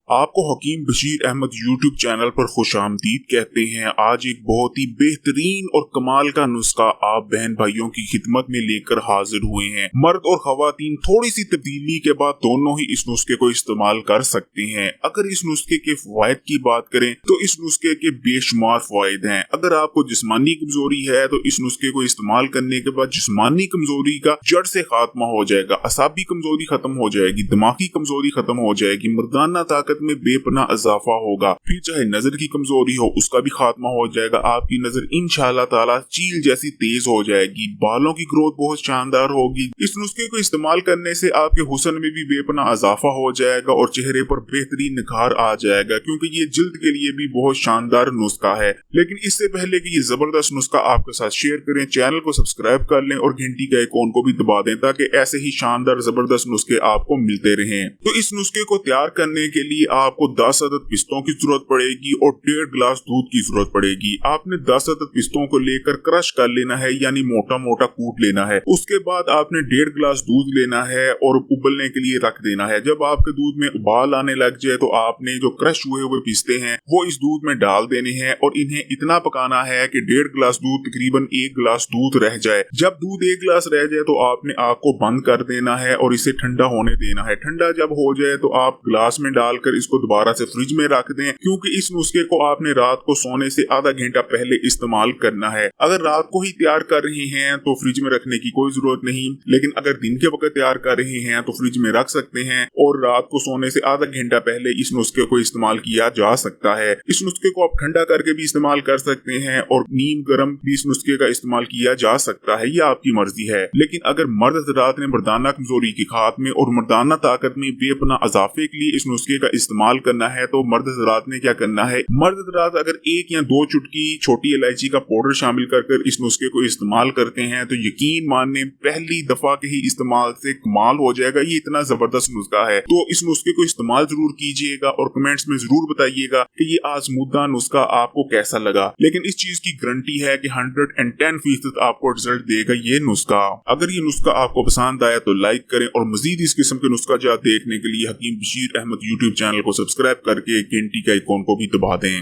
आपको हकीम Bashir Ahmad YouTube channel पर खुशामदीद कहते हैं। आज एक बहुत ही बेहतरीन और कमाल का नुस्खा आप बहन भाइयों की खिदमत में लेकर हाजिर हुए हैं। मर्द और खवातीन थोड़ी सी तब्दीली के बाद दोनों ही इस नुस्खे को इस्तेमाल कर सकते हैं। अगर इस नुस्खे के फवायद की बात करें तो इस नुस्खे के बेशुमार फवायद हैं। अगर आपको जिस्मानी कमजोरी है तो इस नुस्खे को इस्तेमाल करने के बाद जिस्मानी कमजोरी का जड़ से खात्मा हो जाएगा, असाबी कमजोरी खत्म हो जाएगी, दिमागी कमजोरी खत्म हो जाएगी, मर्दाना ताकत में बेपना इजाफा होगा। फिर चाहे नजर की कमजोरी हो उसका भी खात्मा हो जाएगा। आपकी नजर इंशाअल्लाह ताला चील जैसी तेज हो जाएगी। बालों की ग्रोथ बहुत शानदार होगी। इस नुस्खे को इस्तेमाल करने से आपके हुस्न में भी बेपना इजाफा हो जाएगा और चेहरे पर बेहतरीन निखार आ जाएगा, क्योंकि ये जिल्द के लिए भी बहुत शानदार नुस्खा है। लेकिन इससे पहले कि ये जबरदस्त नुस्खा आपके साथ शेयर करें, चैनल को सब्सक्राइब कर लें और घंटी का आइकॉन को भी दबा दें ताकि ऐसे ही शानदार जबरदस्त नुस्खे आपको मिलते रहें। तो इस नुस्खे को तैयार करने के लिए आपको 10 अदद पिस्तों की जरूरत पड़ेगी और 1.5 गिलास दूध की जरूरत पड़ेगी। आपने 10 अदद पिस्तों को लेकर क्रश कर लेना है, यानी मोटा मोटा कूट लेना है। उसके बाद आपने 1.5 गिलास दूध लेना है और उबलने के लिए रख देना है। जब आपके दूध में उबाल आने लग जाए तो आपने जो क्रश हुए हुए पिस्ते हैं वो इस दूध में डाल देने हैं और इन्हें इतना पकाना है कि 1.5 गिलास दूध तकरीबन 1 गिलास दूध रह जाए। जब दूध 1 गिलास रह जाए तो आपने आग को बंद कर देना है और इसे ठंडा होने देना है। ठंडा जब हो जाए तो आप गिलास में डालकर इसको दोबारा से फ्रिज में रख दें, क्योंकि इस नुस्खे को आपने रात को सोने से आधा घंटा पहले इस्तेमाल करना है। अगर रात को ही तैयार कर रहे हैं तो फ्रिज में रखने की कोई जरूरत नहीं, लेकिन अगर दिन के वक्त तैयार कर रहे हैं तो फ्रिज में रख सकते हैं और रात को सोने से आधा घंटा पहले इस नुस्खे को इस्तेमाल किया जा सकता है। इस नुस्खे को आप ठंडा करके भी इस्तेमाल कर सकते हैं और नीम गर्म भी इस नुस्खे का इस्तेमाल किया जा सकता है, यह आपकी मर्जी है। लेकिन अगर मर्द हज़रात ने मर्दाना कमजोरी के खात्मे और मर्दाना ताकत में बेपना इजाफे के लिए इस नुस्खे का इस्तेमाल करना है तो मर्द हज़रात ने क्या करना है, मर्द हज़रात अगर 1 या 2 चुटकी छोटी इलायची का पाउडर शामिल कर इस नुस्खे को इस्तेमाल करते हैं तो यकीन माने पहली दफा के ही इस्तेमाल से कमाल हो जाएगा। ये इतना जबरदस्त नुस्खा है, तो इस नुस्खे को इस्तेमाल जरूर कीजिएगा और कमेंट्स में जरूर बताइएगा कि ये आजमूदा नुस्खा आपको कैसा लगा। लेकिन इस चीज की गारंटी है कि 110% आपको रिजल्ट देगा ये नुस्खा। अगर ये नुस्खा आपको पसंद आया तो लाइक करें और मजीद इस किस्म के नुस्खा जात देखने के लिए हकीम बशीर अहमद यूट्यूब चैनल को सब्सक्राइब करके घंटी के आइकॉन को भी दबा दें।